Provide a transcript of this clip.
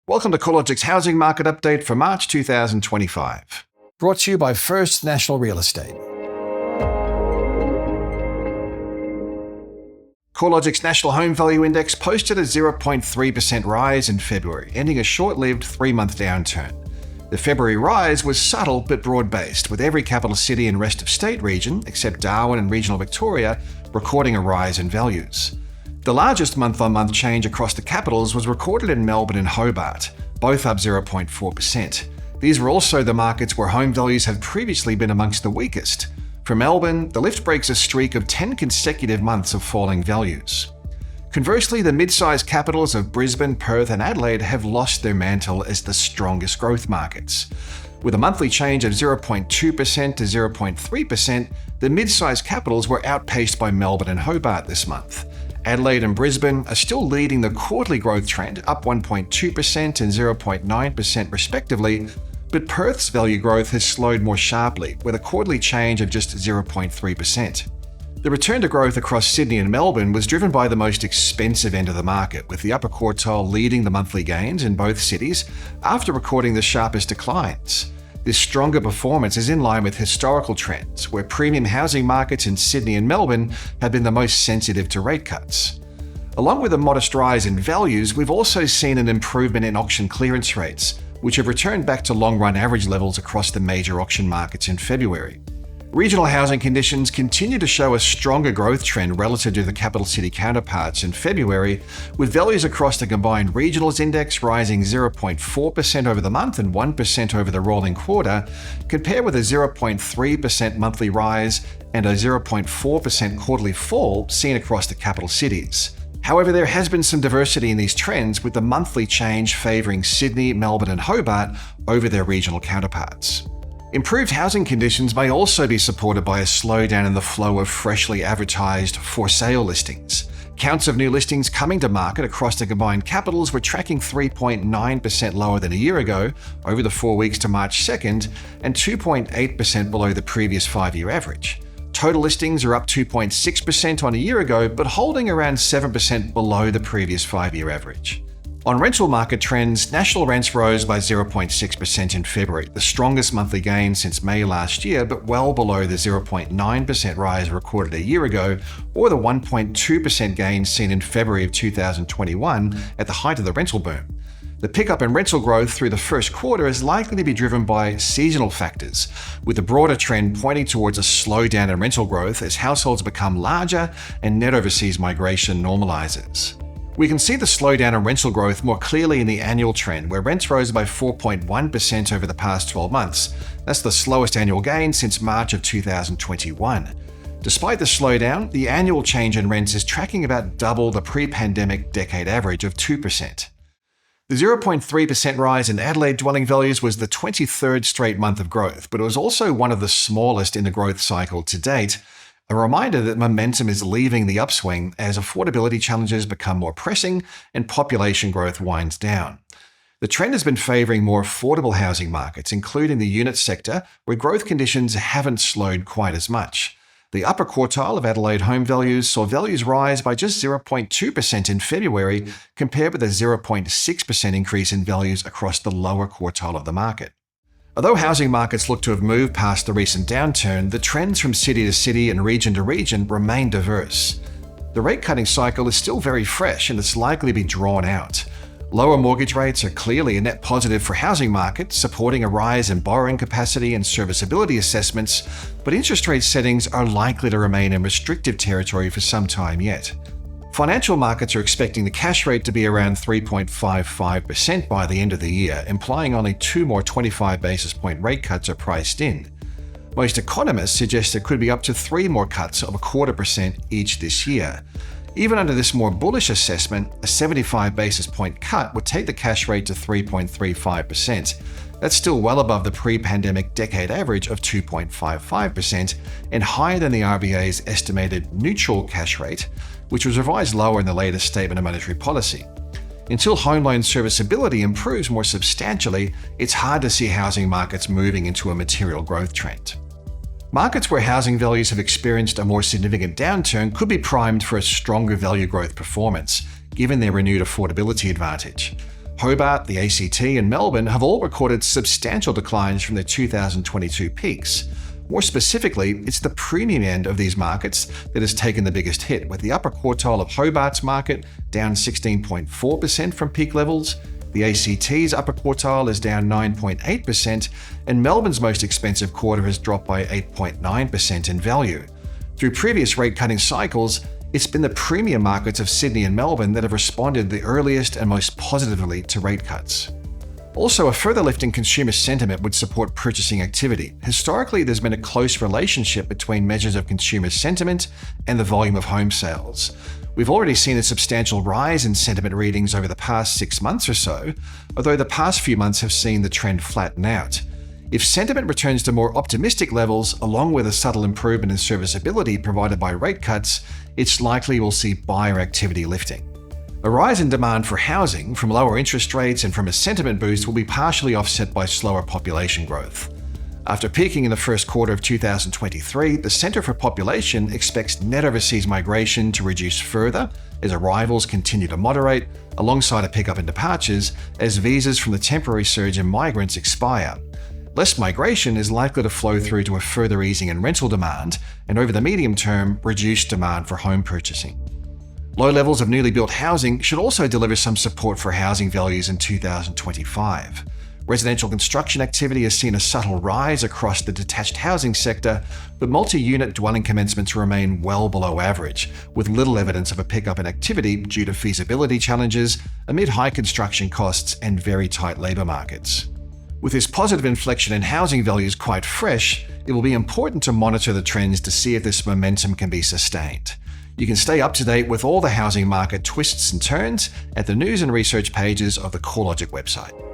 Welcome to CoreLogic's Housing Market Update for March 2025. Brought to you by First National Real Estate. CoreLogic's National Home Value Index posted a 0.3% rise in February, ending a short-lived 3-month downturn. The February rise was subtle but broad-based, with every capital city and rest of state region, except Darwin and regional Victoria, recording a rise in values. The largest month-on-month change across the capitals was recorded in Melbourne and Hobart, both up 0.4%. These were also the markets where home values have previously been amongst the weakest. For Melbourne, the lift breaks a streak of 10 consecutive months of falling values. Conversely, the mid-sized capitals of Brisbane, Perth and Adelaide have lost their mantle as the strongest growth markets. With a monthly change of 0.2% to 0.3%, the mid-sized capitals were outpaced by Melbourne and Hobart this month. Adelaide and Brisbane are still leading the quarterly growth trend, up 1.2% and 0.9% respectively, but Perth's value growth has slowed more sharply, with a quarterly change of just 0.3%. The return to growth across Sydney and Melbourne was driven by the most expensive end of the market, with the upper quartile leading the monthly gains in both cities after recording the sharpest declines. This stronger performance is in line with historical trends, where premium housing markets in Sydney and Melbourne have been the most sensitive to rate cuts. Along with a modest rise in values, we've also seen an improvement in auction clearance rates, which have returned back to long-run average levels across the major auction markets in February. Regional housing conditions continue to show a stronger growth trend relative to the capital city counterparts in February, with values across the combined regionals index rising 0.4% over the month and 1% over the rolling quarter, compared with a 0.3% monthly rise and a 0.4% quarterly fall seen across the capital cities. However, there has been some diversity in these trends, with the monthly change favouring Sydney, Melbourne and Hobart over their regional counterparts. Improved housing conditions may also be supported by a slowdown in the flow of freshly advertised for sale listings. Counts of new listings coming to market across the combined capitals were tracking 3.9% lower than a year ago over the 4 weeks to March 2nd and 2.8% below the previous 5-year average. Total listings are up 2.6% on a year ago, but holding around 7% below the previous 5-year average. On rental market trends, national rents rose by 0.6% in February, the strongest monthly gain since May last year, but well below the 0.9% rise recorded a year ago or the 1.2% gain seen in February of 2021 at the height of the rental boom. The pickup in rental growth through the first quarter is likely to be driven by seasonal factors, with the broader trend pointing towards a slowdown in rental growth as households become larger and net overseas migration normalizes. We can see the slowdown in rental growth more clearly in the annual trend, where rents rose by 4.1% over the past 12 months. That's the slowest annual gain since March of 2021. Despite the slowdown, the annual change in rents is tracking about double the pre-pandemic decade average of 2%. The 0.3% rise in Adelaide dwelling values was the 23rd straight month of growth, but it was also one of the smallest in the growth cycle to date. A reminder that momentum is leaving the upswing as affordability challenges become more pressing and population growth winds down. The trend has been favouring more affordable housing markets, including the unit sector, where growth conditions haven't slowed quite as much. The upper quartile of Adelaide home values saw values rise by just 0.2% in February, compared with a 0.6% increase in values across the lower quartile of the market. Although housing markets look to have moved past the recent downturn, the trends from city to city and region to region remain diverse. The rate-cutting cycle is still very fresh and it's likely to be drawn out. Lower mortgage rates are clearly a net positive for housing markets, supporting a rise in borrowing capacity and serviceability assessments, but interest rate settings are likely to remain in restrictive territory for some time yet. Financial markets are expecting the cash rate to be around 3.55% by the end of the year, implying only 2 more 25 basis point rate cuts are priced in. Most economists suggest there could be up to 3 more cuts of 0.25% each this year. Even under this more bullish assessment, a 75 basis point cut would take the cash rate to 3.35%. That's still well above the pre-pandemic decade average of 2.55% and higher than the RBA's estimated neutral cash rate, which was revised lower in the latest statement of monetary policy. Until home loan serviceability improves more substantially, it's hard to see housing markets moving into a material growth trend. Markets where housing values have experienced a more significant downturn could be primed for a stronger value growth performance, given their renewed affordability advantage. Hobart, the ACT, and Melbourne have all recorded substantial declines from their 2022 peaks. More specifically, it's the premium end of these markets that has taken the biggest hit, with the upper quartile of Hobart's market down 16.4% from peak levels, the ACT's upper quartile is down 9.8%, and Melbourne's most expensive quarter has dropped by 8.9% in value. Through previous rate-cutting cycles, it's been the premium markets of Sydney and Melbourne that have responded the earliest and most positively to rate cuts. Also, a further lift in consumer sentiment would support purchasing activity. Historically, there's been a close relationship between measures of consumer sentiment and the volume of home sales. We've already seen a substantial rise in sentiment readings over the past 6 months or so, although the past few months have seen the trend flatten out. If sentiment returns to more optimistic levels, along with a subtle improvement in serviceability provided by rate cuts, it's likely we'll see buyer activity lifting. A rise in demand for housing from lower interest rates and from a sentiment boost will be partially offset by slower population growth. After peaking in the first quarter of 2023, the Centre for Population expects net overseas migration to reduce further as arrivals continue to moderate, alongside a pickup in departures as visas from the temporary surge in migrants expire. Less migration is likely to flow through to a further easing in rental demand, and over the medium term, reduced demand for home purchasing. Low levels of newly built housing should also deliver some support for housing values in 2025. Residential construction activity has seen a subtle rise across the detached housing sector, but multi-unit dwelling commencements remain well below average, with little evidence of a pickup in activity due to feasibility challenges amid high construction costs and very tight labour markets. With this positive inflection in housing values quite fresh, it will be important to monitor the trends to see if this momentum can be sustained. You can stay up to date with all the housing market twists and turns at the news and research pages of the CoreLogic website.